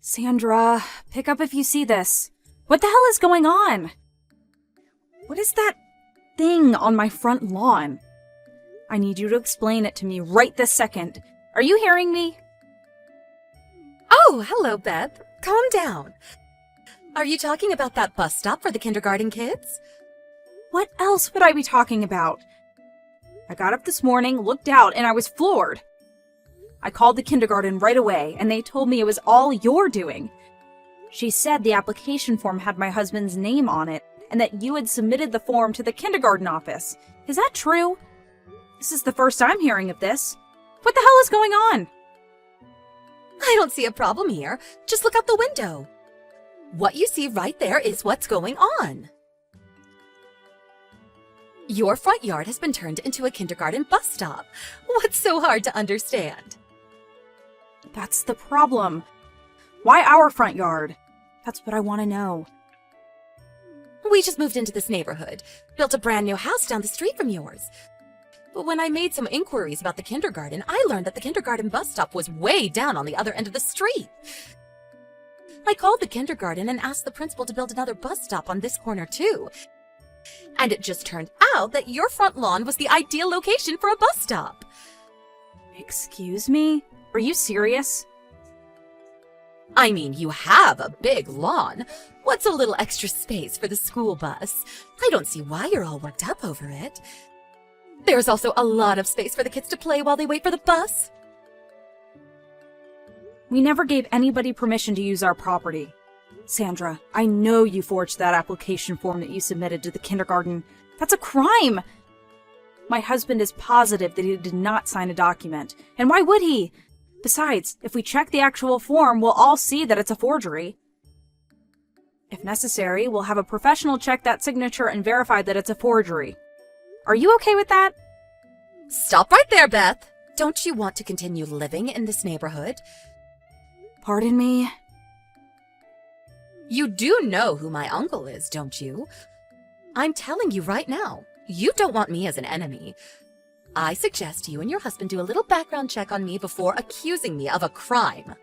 Sandra, pick up if you see this. What the hell is going on? What is that thing on my front lawn? I need you to explain it to me right this second. Are you hearing me? Oh, hello, Beth. Calm down. Are you talking about that bus stop for the kindergarten kids? What else would I be talking about? I got up this morning, looked out, and I was floored. I called the kindergarten right away, and they told me it was all your doing. She said the application form had my husband's name on it, and that you had submitted the form to the kindergarten office. Is that true? This is the first I'm hearing of this. What the hell is going on? I don't see a problem here. Just look out the window. What you see right there is what's going on. Your front yard has been turned into a kindergarten bus stop. What's so hard to understand? That's the problem. Why our front yard? That's what I want to know. We just moved into this neighborhood, built a brand new house down the street from yours. But when I made some inquiries about the kindergarten, I learned that the kindergarten bus stop was way down on the other end of the street. I called the kindergarten and asked the principal to build another bus stop on this corner too. And it just turned out that your front lawn was the ideal location for a bus stop. Excuse me? Are you serious? I mean, you have a big lawn. What's a little extra space for the school bus? I don't see why you're all worked up over it. There's also a lot of space for the kids to play while they wait for the bus. We never gave anybody permission to use our property. Sandra, I know you forged that application form that you submitted to the kindergarten. That's a crime! My husband is positive that he did not sign a document. And why would he? Besides, if we check the actual form, we'll all see that it's a forgery. If necessary, we'll have a professional check that signature and verify that it's a forgery. Are you okay with that? Stop right there, Beth. Don't you want to continue living in this neighborhood? Pardon me? You do know who my uncle is, don't you? I'm telling you right now, you don't want me as an enemy. I suggest you and your husband do a little background check on me before accusing me of a crime.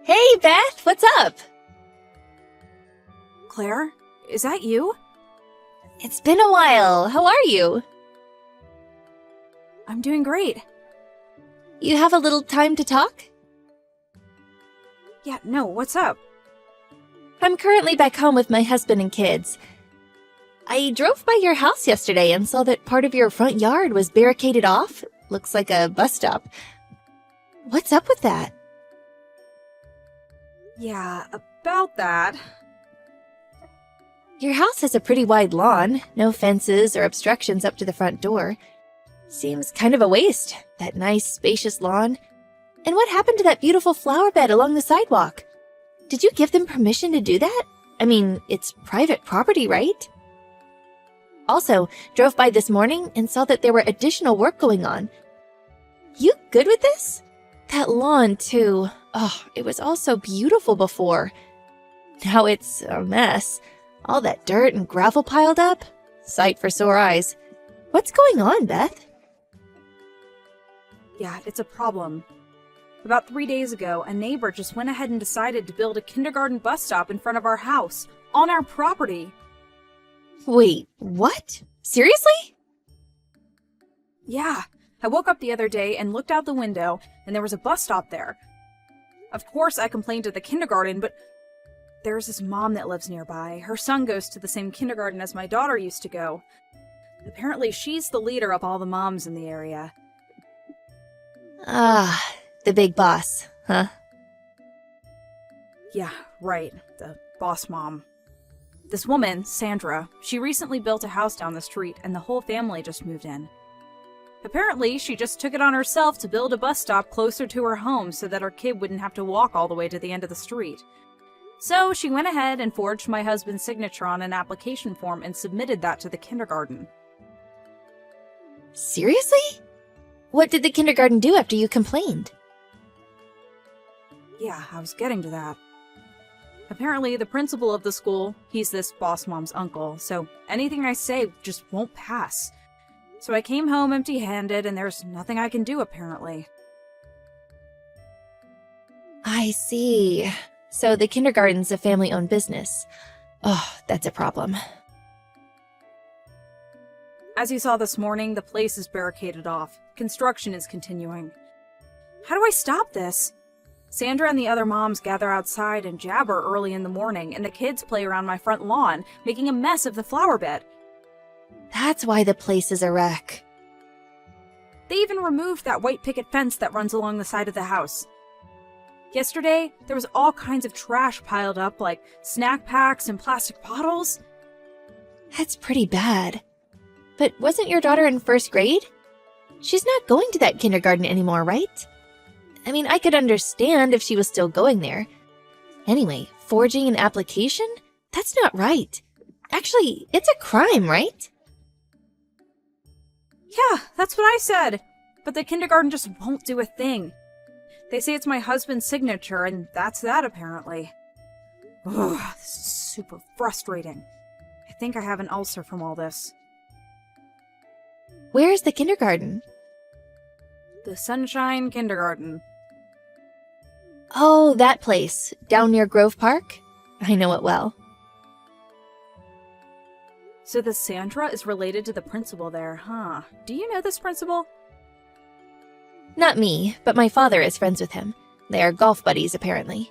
Hey, Beth, what's up? Claire, is that you? It's been a while. How are you? I'm doing great. You have a little time to talk? Yeah, no, what's up? I'm currently back home with my husband and kids. I drove by your house yesterday and saw that part of your front yard was barricaded off. Looks like a bus stop. What's up with that? Yeah, about that. Your house has a pretty wide lawn, no fences or obstructions up to the front door. Seems kind of a waste, that nice, spacious lawn. And what happened to that beautiful flower bed along the sidewalk? Did you give them permission to do that? I mean, it's private property, right? Also, drove by this morning and saw that there were additional work going on. You good with this? That lawn, too. Oh, it was all so beautiful before. Now it's a mess. All that dirt and gravel piled up. Sight for sore eyes. What's going on, Beth? Yeah, it's a problem. About 3 days ago, a neighbor just went ahead and decided to build a kindergarten bus stop in front of our house, on our property. Wait, what? Seriously? Yeah, I woke up the other day and looked out the window, and there was a bus stop there. Of course, I complained to the kindergarten, but there's this mom that lives nearby. Her son goes to the same kindergarten as my daughter used to go. Apparently, she's the leader of all the moms in the area. Ah, the big boss, huh? Yeah, right. The boss mom. This woman, Sandra, she recently built a house down the street and the whole family just moved in. Apparently, she just took it on herself to build a bus stop closer to her home so that her kid wouldn't have to walk all the way to the end of the street. So she went ahead and forged my husband's signature on an application form and submitted that to the kindergarten. Seriously? What did the kindergarten do after you complained? Yeah, I was getting to that. Apparently, the principal of the school, he's this boss mom's uncle, so anything I say just won't pass. So I came home empty-handed, and there's nothing I can do, apparently. I see. So the kindergarten's a family-owned business. Oh, that's a problem. As you saw this morning, the place is barricaded off. Construction is continuing. How do I stop this? Sandra and the other moms gather outside and jabber early in the morning, and the kids play around my front lawn, making a mess of the flower bed. That's why the place is a wreck. They even removed that white picket fence that runs along the side of the house. Yesterday, there was all kinds of trash piled up, like snack packs and plastic bottles. That's pretty bad. But wasn't your daughter in first grade? She's not going to that kindergarten anymore, right? I mean, I could understand if she was still going there. Anyway, forging an application? That's not right. Actually, it's a crime, right? Yeah, that's what I said. But the kindergarten just won't do a thing. They say it's my husband's signature, and that's that, apparently. Ugh, this is super frustrating. I think I have an ulcer from all this. Where's the kindergarten? The Sunshine Kindergarten. Oh, that place, down near Grove Park? I know it well. So the Sandra is related to the principal there, huh? Do you know this principal? Not me, but my father is friends with him. They are golf buddies, apparently.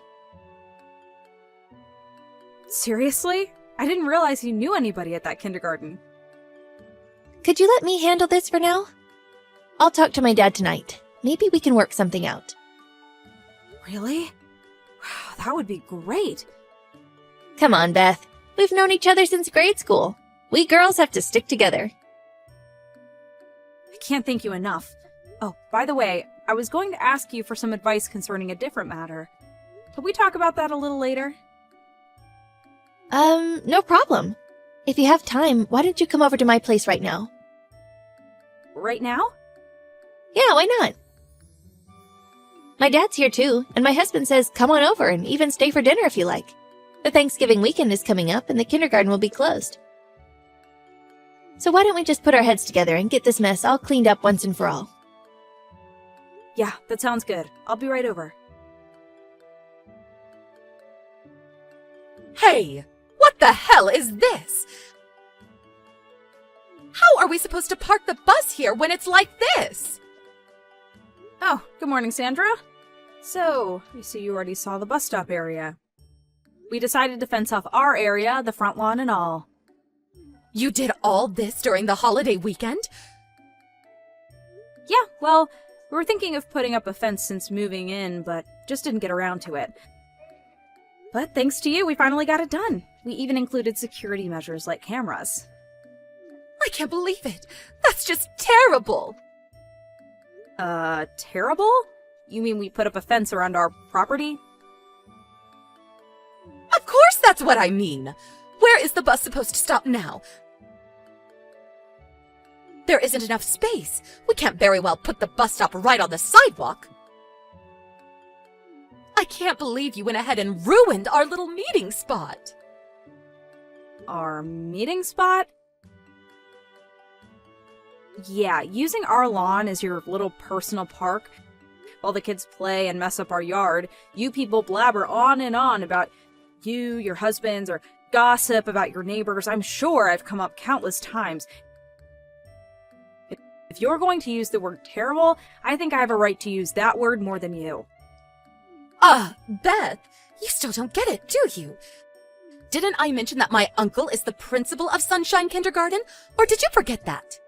Seriously? I didn't realize you knew anybody at that kindergarten. Could you let me handle this for now? I'll talk to my dad tonight. Maybe we can work something out. Really? Wow, that would be great. Come on, Beth. We've known each other since grade school. We girls have to stick together. I can't thank you enough. Oh, by the way, I was going to ask you for some advice concerning a different matter. Could we talk about that a little later? No problem. If you have time, why don't you come over to my place right now? Right now? Yeah, why not? My dad's here too, and my husband says come on over and even stay for dinner if you like. The Thanksgiving weekend is coming up and the kindergarten will be closed. So why don't we just put our heads together and get this mess all cleaned up once and for all? Yeah, that sounds good. I'll be right over. Hey! What the hell is this? How are we supposed to park the bus here when it's like this? Oh, good morning, Sandra. So, I see you already saw the bus stop area. We decided to fence off our area, the front lawn and all. You did all this during the holiday weekend? Yeah, well, we were thinking of putting up a fence since moving in, but just didn't get around to it. But thanks to you, we finally got it done. We even included security measures like cameras. I can't believe it. That's just terrible. Terrible? You mean we put up a fence around our property? Of course that's what I mean. Where is the bus supposed to stop now? There isn't enough space. We can't very well put the bus stop right on the sidewalk. I can't believe you went ahead and ruined our little meeting spot. Our meeting spot? Yeah, using our lawn as your little personal park while the kids play and mess up our yard, you people blabber on and on about you, your husbands, or gossip about your neighbors. I'm sure I've come up countless times. If you're going to use the word terrible, I think I have a right to use that word more than you. Beth, you still don't get it, do you? Didn't I mention that my uncle is the principal of Sunshine Kindergarten? Or did you forget that?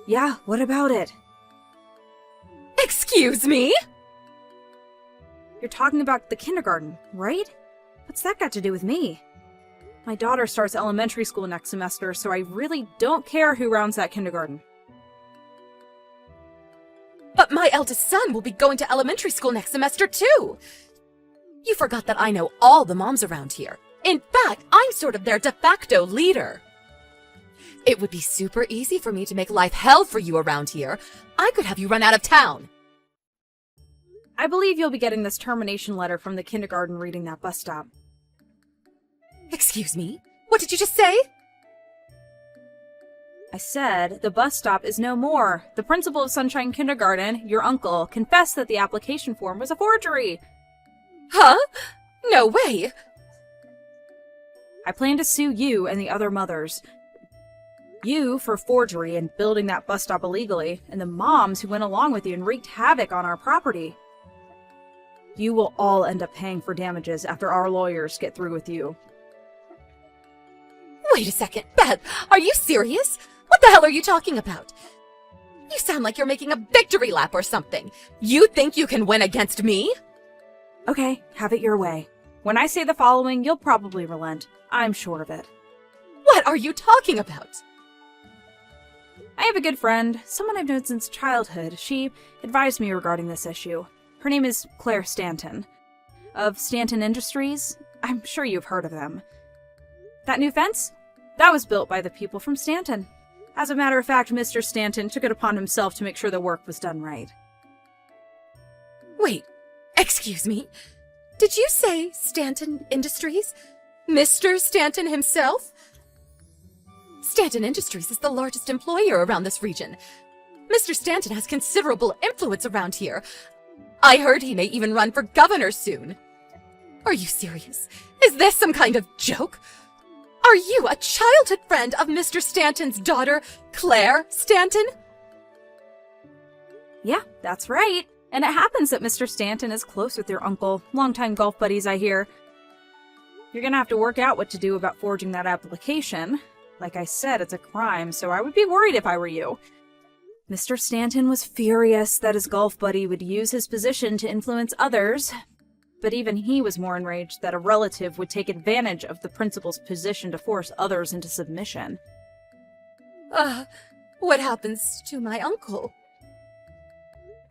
Yeah, what about it? Excuse me? You're talking about the kindergarten, right? What's that got to do with me? My daughter starts elementary school next semester, so I really don't care who rounds that kindergarten. But my eldest son will be going to elementary school next semester too. You forgot that I know all the moms around here. In fact, I'm sort of their de facto leader. It would be super easy for me to make life hell for you around here. I could have you run out of town. I believe you'll be getting this termination letter from the kindergarten reading that bus stop. Excuse me? What did you just say? I said the bus stop is no more. The principal of Sunshine Kindergarten, your uncle, confessed that the application form was a forgery. Huh? No way! I plan to sue you and the other mothers. You for forgery and building that bus stop illegally, and the moms who went along with you and wreaked havoc on our property. You will all end up paying for damages after our lawyers get through with you. Wait a second, Beth, are you serious? What the hell are you talking about? You sound like you're making a victory lap or something. You think you can win against me? Okay, have it your way. When I say the following, you'll probably relent. I'm sure of it. What are you talking about? I have a good friend, someone I've known since childhood. She advised me regarding this issue. Her name is Claire Stanton. Of Stanton Industries. I'm sure you've heard of them. That new fence? That was built by the people from Stanton. As a matter of fact, Mr. Stanton took it upon himself to make sure the work was done right. Wait, excuse me? Did you say Stanton Industries? Mr. Stanton himself? Stanton Industries is the largest employer around this region. Mr. Stanton has considerable influence around here. I heard he may even run for governor soon. Are you serious? Is this some kind of joke? Are you a childhood friend of Mr. Stanton's daughter, Claire Stanton? Yeah, that's right. And it happens that Mr. Stanton is close with your uncle. Longtime golf buddies, I hear. You're gonna have to work out what to do about forging that application. Like I said, it's a crime, so I would be worried if I were you. Mr. Stanton was furious that his golf buddy would use his position to influence others, but even he was more enraged that a relative would take advantage of the principal's position to force others into submission. What happens to my uncle?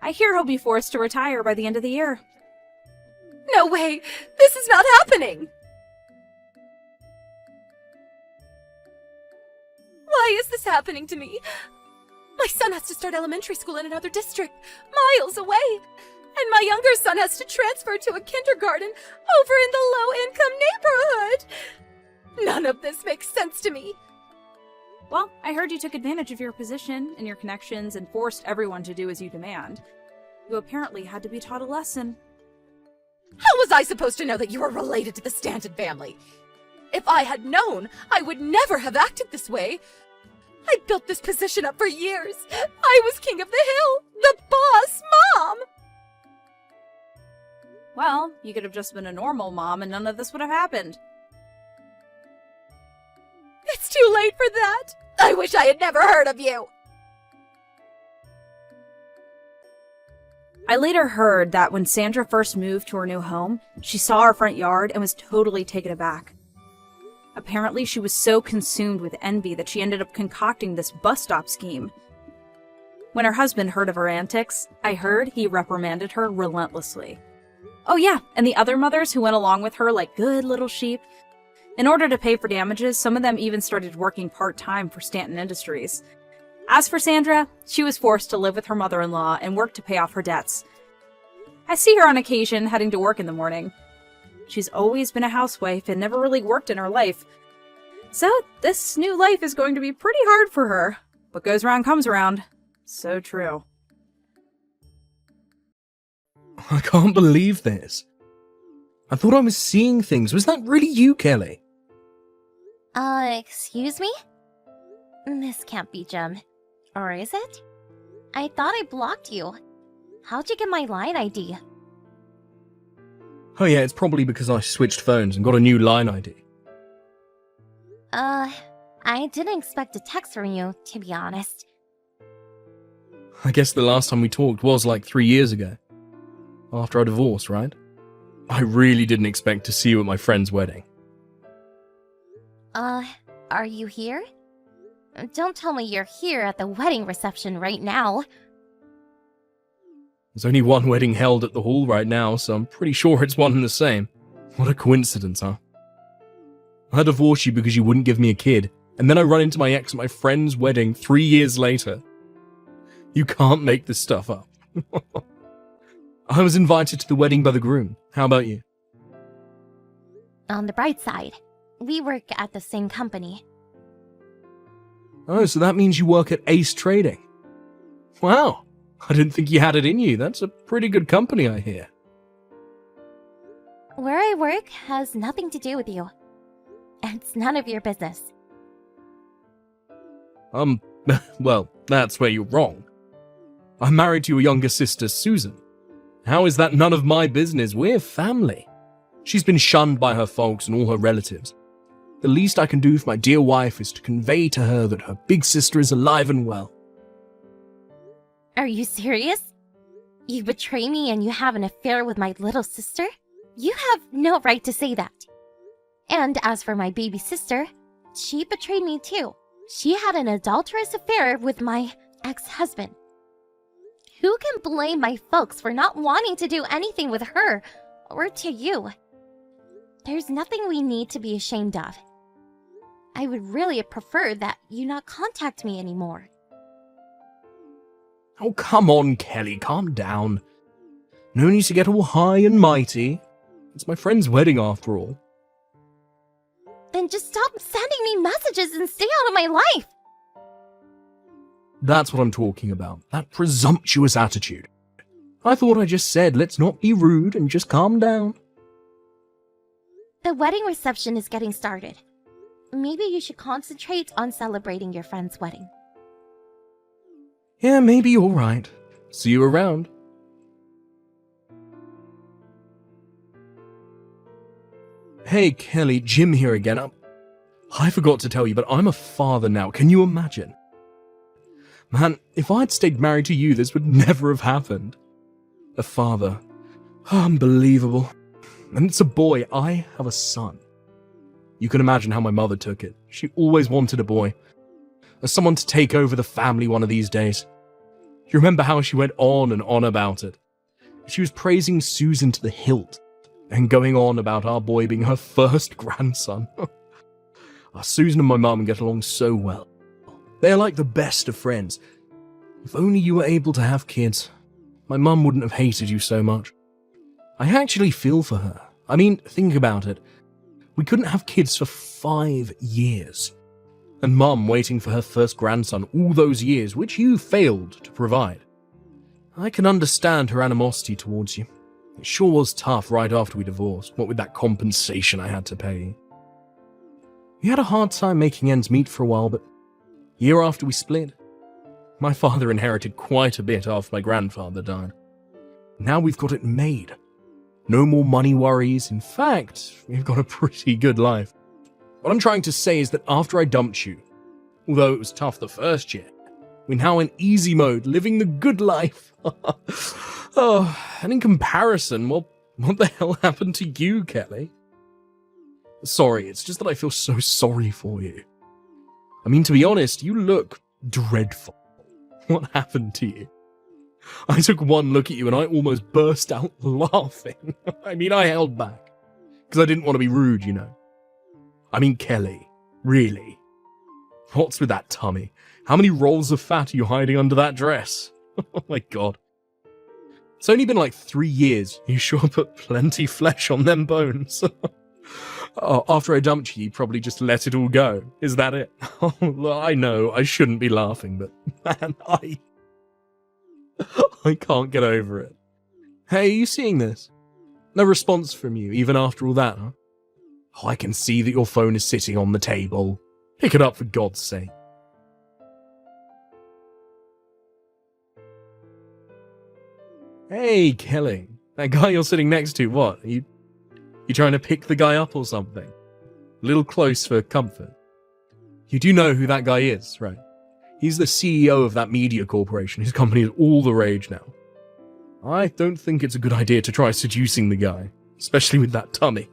I hear he'll be forced to retire by the end of the year. No way! This is not happening! Why is this happening to me? My son has to start elementary school in another district, miles away. And my younger son has to transfer to a kindergarten over in the low-income neighborhood. None of this makes sense to me. Well, I heard you took advantage of your position and your connections and forced everyone to do as you demand. You apparently had to be taught a lesson. How was I supposed to know that you were related to the Stanton family? If I had known, I would never have acted this way. I built this position up for years. I was king of the hill, the boss mom. Well, you could have just been a normal mom and none of this would have happened. It's too late for that. I wish I had never heard of you. I later heard that when Sandra first moved to her new home, she saw our front yard and was totally taken aback. Apparently, she was so consumed with envy that she ended up concocting this bus stop scheme. When her husband heard of her antics, I heard he reprimanded her relentlessly. Oh yeah, and the other mothers who went along with her like good little sheep. In order to pay for damages, some of them even started working part-time for Stanton Industries. As for Sandra, she was forced to live with her mother-in-law and work to pay off her debts. I see her on occasion heading to work in the morning. She's always been a housewife and never really worked in her life. So this new life is going to be pretty hard for her. What goes around comes around. So true. I can't believe this. I thought I was seeing things. Was that really you, Kelly? Excuse me? This can't be Jem. Or is it? I thought I blocked you. How'd you get my line ID? Oh yeah, it's probably because I switched phones and got a new line ID. I didn't expect a text from you, to be honest. I guess the last time we talked was like 3 years ago. After our divorce, right? I really didn't expect to see you at my friend's wedding. Are you here? Don't tell me you're here at the wedding reception right now. There's only one wedding held at the hall right now, so I'm pretty sure it's one and the same. What a coincidence, huh? I divorced you because you wouldn't give me a kid, and then I run into my ex at my friend's wedding 3 years later. You can't make this stuff up. I was invited to the wedding by the groom. How about you? On the bright side, we work at the same company. Oh, so that means you work at Ace Trading. Wow, I didn't think you had it in you. That's a pretty good company, I hear. Where I work has nothing to do with you. It's none of your business. Well, that's where you're wrong. I'm married to your younger sister, Susan. How is that none of my business? We're family. She's been shunned by her folks and all her relatives. The least I can do for my dear wife is to convey to her that her big sister is alive and well. Are you serious? You betray me and you have an affair with my little sister? You have no right to say that. And as for my baby sister, she betrayed me too. She had an adulterous affair with my ex-husband. Who can blame my folks for not wanting to do anything with her or to you? There's nothing we need to be ashamed of. I would really have preferred that you not contact me anymore. Oh, come on, Kelly, calm down. No need to get all high and mighty. It's my friend's wedding after all. Then just stop sending me messages and stay out of my life! That's what I'm talking about. That presumptuous attitude. I thought I just said let's not be rude and just calm down. The wedding reception is getting started. Maybe you should concentrate on celebrating your friend's wedding. Yeah, maybe you're right. See you around. Hey, Kelly, Jim here again. I forgot to tell you, but I'm a father now. Can you imagine? Man, if I'd stayed married to you, this would never have happened. A father. Unbelievable. And it's a boy. I have a son. You can imagine how my mother took it. She always wanted a boy. As someone to take over the family one of these days. You remember how she went on and on about it? She was praising Susan to the hilt, and going on about our boy being her first grandson. Susan and my mum get along so well. They are like the best of friends. If only you were able to have kids, my mum wouldn't have hated you so much. I actually feel for her. I mean, think about it. We couldn't have kids for 5 years. And Mum waiting for her first grandson all those years, which you failed to provide. I can understand her animosity towards you. It sure was tough right after we divorced, what with that compensation I had to pay. We had a hard time making ends meet for a while, but a year after we split, my father inherited quite a bit after my grandfather died. Now we've got it made. No more money worries. In fact, we've got a pretty good life. What I'm trying to say is that after I dumped you, although it was tough the first year, we're now in easy mode, living the good life. Oh, and in comparison, well, what the hell happened to you, Kelly? Sorry, it's just that I feel so sorry for you. I mean, to be honest, you look dreadful. What happened to you? I took one look at you and I almost burst out laughing. I mean, I held back. Because I didn't want to be rude, you know. I mean, Kelly, really? What's with that tummy? How many rolls of fat are you hiding under that dress? Oh my god. It's only been like 3 years. You sure put plenty flesh on them bones. Oh, after I dumped you, you probably just let it all go. Is that it? Oh, I know, I shouldn't be laughing, but man, I can't get over it. Hey, are you seeing this? No response from you, even after all that, huh? Oh, I can see that your phone is sitting on the table. Pick it up for God's sake. Hey, Kelly. That guy you're sitting next to, what? You trying to pick the guy up or something? A little close for comfort. You do know who that guy is, right? He's the CEO of that media corporation. His company is all the rage now. I don't think it's a good idea to try seducing the guy, especially with that tummy.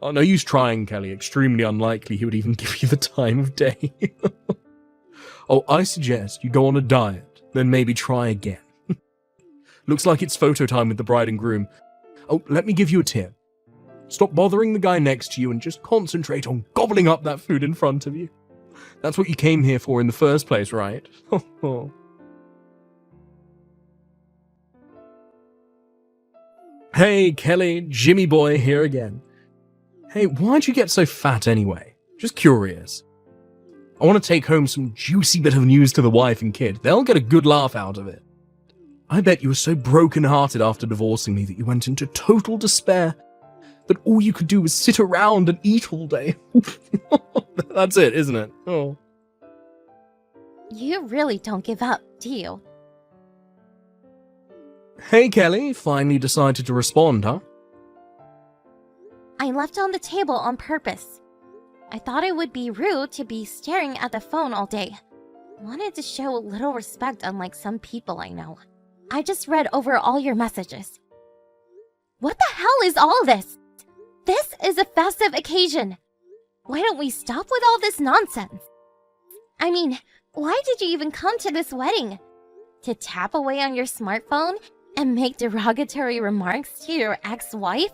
Oh, no use trying, Kelly. Extremely unlikely he would even give you the time of day. Oh, I suggest you go on a diet, then maybe try again. Looks like it's photo time with the bride and groom. Oh, let me give you a tip. Stop bothering the guy next to you and just concentrate on gobbling up that food in front of you. That's what you came here for in the first place, right? Hey, Kelly, Jimmy boy here again. Hey, why'd you get so fat anyway? Just curious. I want to take home some juicy bit of news to the wife and kid. They'll get a good laugh out of it. I bet you were so broken-hearted after divorcing me that you went into total despair, that all you could do was sit around and eat all day. That's it, isn't it? Oh. You really don't give up, do you? Hey, Kelly, finally decided to respond, huh? I left it on the table on purpose. I thought it would be rude to be staring at the phone all day. Wanted to show a little respect, unlike some people I know. I just read over all your messages. What the hell is all this? This is a festive occasion. Why don't we stop with all this nonsense? I mean, why did you even come to this wedding? To tap away on your smartphone and make derogatory remarks to your ex-wife?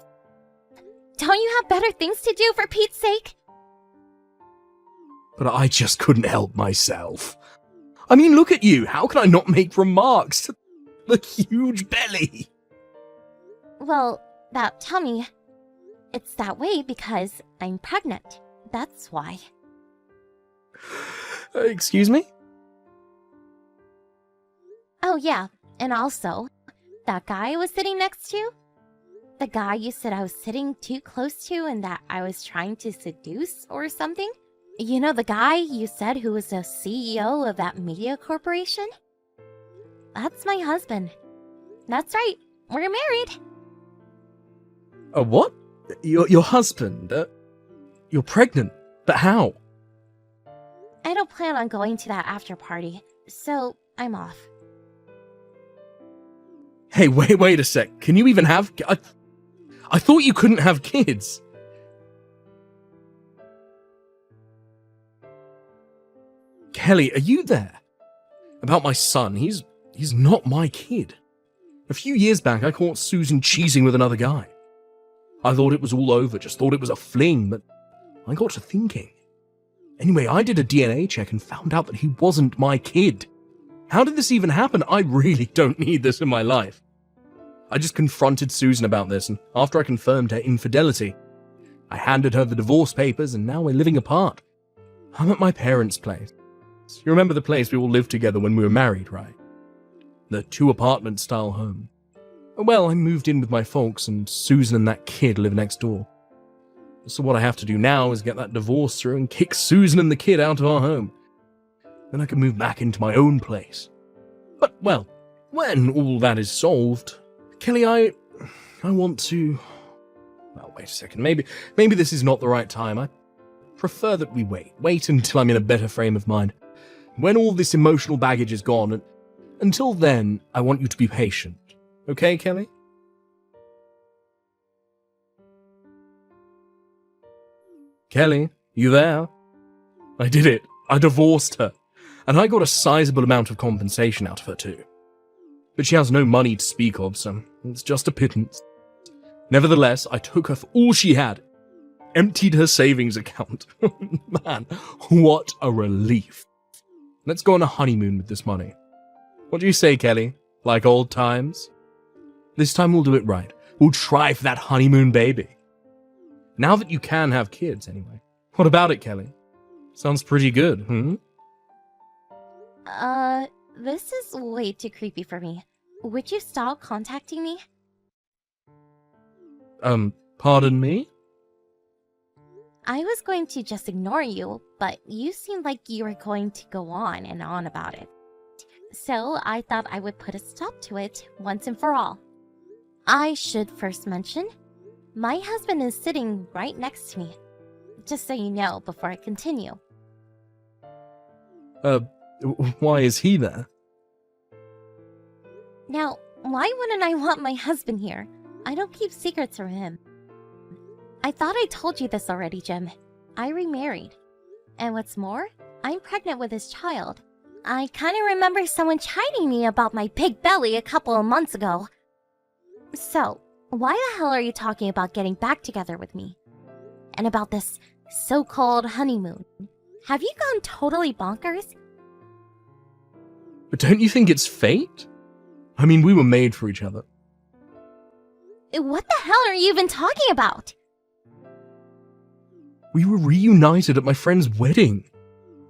Don't you have better things to do, for Pete's sake? But I just couldn't help myself. I mean, look at you. How can I not make remarks to the huge belly? Well, that tummy, it's that way because I'm pregnant. That's why. Excuse me? Oh yeah, and also, that guy I was sitting next to? The guy you said I was sitting too close to and that I was trying to seduce or something? You know the guy you said who was the CEO of that media corporation? That's my husband. That's right, we're married. What? Your husband? You're pregnant? But how? I don't plan on going to that after party, so I'm off. Hey, wait a sec. Can you even have... I thought you couldn't have kids. Kelly, are you there? About my son, he's not my kid. A few years back, I caught Susan cheating with another guy. I thought it was all over, just thought it was a fling, but I got to thinking. Anyway, I did a DNA check and found out that he wasn't my kid. How did this even happen? I really don't need this in my life. I just confronted Susan about this, and after I confirmed her infidelity, I handed her the divorce papers, and now we're living apart. I'm at my parents' place. You remember the place we all lived together when we were married, right? The 2-apartment style home. Well, I moved in with my folks, and Susan and that kid live next door. So what I have to do now is get that divorce through and kick Susan and the kid out of our home. Then I can move back into my own place. But, well, when all that is solved, Kelly, I want to... Well, wait a second. Maybe this is not the right time. I prefer that we wait until I'm in a better frame of mind. When all this emotional baggage is gone, and until then, I want you to be patient. Okay, Kelly? Kelly, you there? I did it. I divorced her. And I got a sizable amount of compensation out of her too. But she has no money to speak of, so it's just a pittance. Nevertheless, I took her for all she had. Emptied her savings account. Man, what a relief. Let's go on a honeymoon with this money. What do you say, Kelly? Like old times? This time we'll do it right. We'll try for that honeymoon baby. Now that you can have kids, anyway. What about it, Kelly? Sounds pretty good, hmm? This is way too creepy for me. Would you stop contacting me? Pardon me? I was going to just ignore you, but you seemed like you were going to go on and on about it. So I thought I would put a stop to it once and for all. I should first mention, my husband is sitting right next to me. Just so you know before I continue. Why is he there? Now, why wouldn't I want my husband here? I don't keep secrets from him. I thought I told you this already, Jim. I remarried. And what's more, I'm pregnant with his child. I kinda remember someone chiding me about my big belly a couple of months ago. So, why the hell are you talking about getting back together with me? And about this so-called honeymoon? Have you gone totally bonkers? But don't you think it's fate? I mean, we were made for each other. What the hell are you even talking about? We were reunited at my friend's wedding.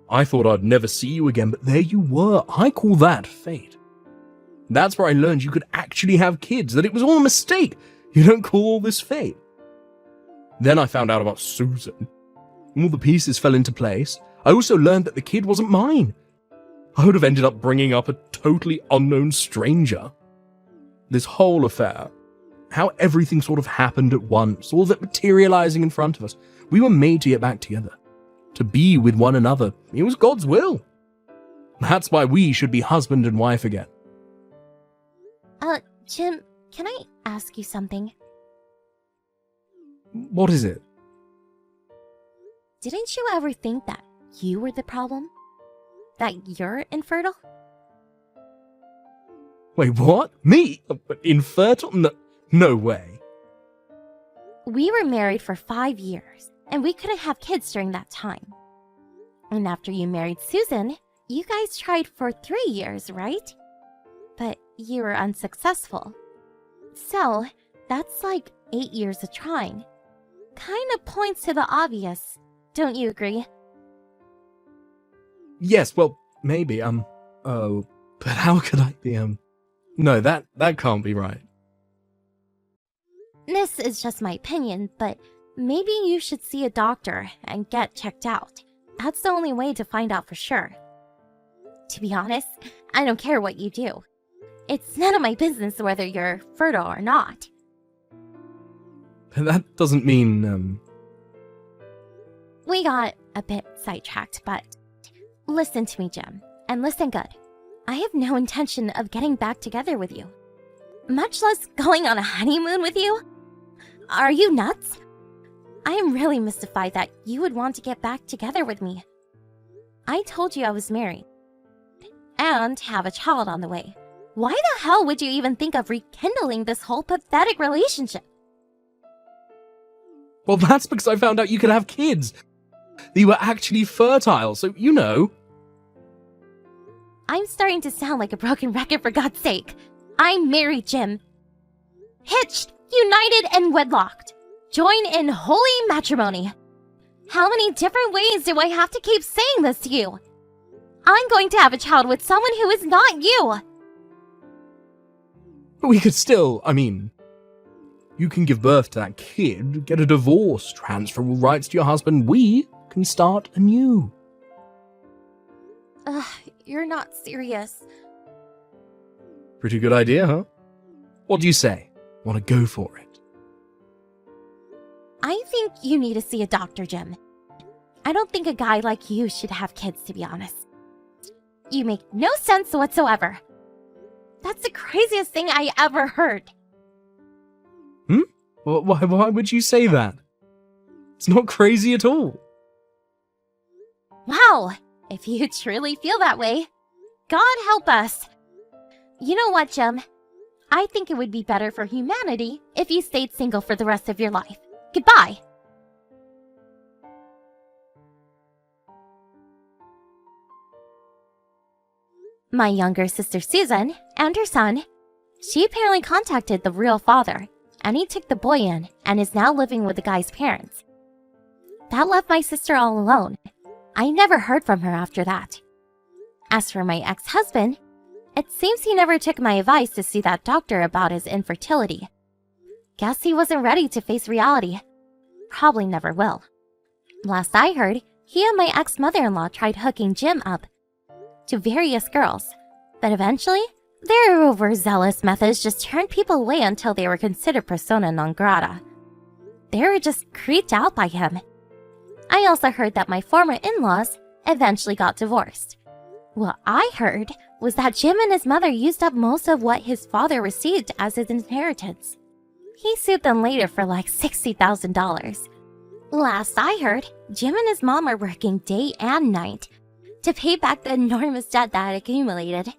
I thought I'd never see you again, but there you were. I call that fate. That's where I learned you could actually have kids, that it was all a mistake. You don't call all this fate. Then I found out about Susan. All the pieces fell into place. I also learned that the kid wasn't mine. I would have ended up bringing up a totally unknown stranger. This whole affair, how everything sort of happened at once, all of it materializing in front of us. We were made to get back together, to be with one another. It was God's will. That's why we should be husband and wife again. Jim, can I ask you something? What is it? Didn't you ever think that you were the problem? That you're infertile? Wait, what? Me? Infertile? No way. We were married for 5 years, and we couldn't have kids during that time. And after you married Susan, you guys tried for 3 years, right? But you were unsuccessful. So, that's like 8 years of trying. Kind of points to the obvious, don't you agree? Yes, well, maybe, but how could I be, no, that can't be right. This is just my opinion, but maybe you should see a doctor and get checked out. That's the only way to find out for sure. To be honest, I don't care what you do. It's none of my business whether you're fertile or not. That doesn't mean, We got a bit sidetracked, but listen to me, Jim, and listen good. I have no intention of getting back together with you, much less going on a honeymoon with you. Are you nuts? I am really mystified that you would want to get back together with me. I told you I was married and have a child on the way. Why the hell would you even think of rekindling this whole pathetic relationship? well, that's because I found out you could have kids. That you were actually fertile, so you know. I'm starting to sound like a broken record, for God's sake. I'm married, Jim. Hitched, united, and wedlocked. Join in holy matrimony. How many different ways do I have to keep saying this to you? I'm going to have a child with someone who is not you. We could still, you can give birth to that kid, get a divorce, transfer all rights to your husband. We can start anew. Ugh, you're not serious. Pretty good idea, huh? What do you say? Want to go for it? I think you need to see a doctor, Jim. I don't think a guy like you should have kids, to be honest. You make no sense whatsoever. That's the craziest thing I ever heard. Why would you say that? It's not crazy at all. Wow, if you truly feel that way, God help us. You know what, Jim? I think it would be better for humanity if you stayed single for the rest of your life. Goodbye. My younger sister Susan and her son, she apparently contacted the real father, and he took the boy in and is now living with the guy's parents. That left my sister all alone. I never heard from her after that. As for my ex-husband, it seems he never took my advice to see that doctor about his infertility. Guess he wasn't ready to face reality. Probably never will. Last I heard, he and my ex-mother-in-law tried hooking Jim up to various girls, but eventually, their overzealous methods just turned people away until they were considered persona non grata. They were just creeped out by him. I also heard that my former in-laws eventually got divorced. What I heard was that Jim and his mother used up most of what his father received as his inheritance. He sued them later for like $60,000. Last I heard, Jim and his mom are working day and night to pay back the enormous debt that had accumulated.